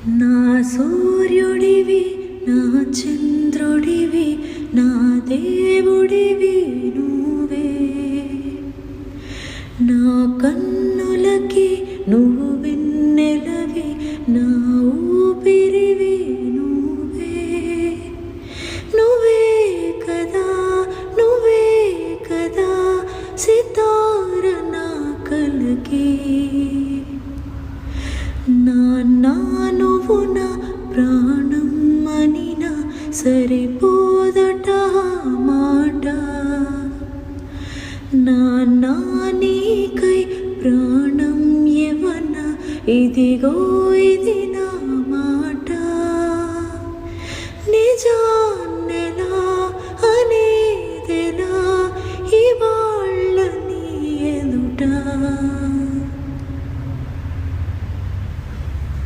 నా సూర్యుడివి నా చంద్రుడివి నా దేవుడివి నువ్వే నా కన్నులకి నువ్వు వెన్నెలవి నా ఊపిరివి నువ్వే నువ్వే కదా నువ్వే కదా సితార నా కలకి నాన్నా నువ్వు నా ప్రాణం అనినా సరిపోదట మాట నాన్నా నీకై ప్రాణం యవన ఇదిగో ఇది నా మాట నిజాన్నెలా అనేదెలా ఇవాళ్ళ నీ ఎదుట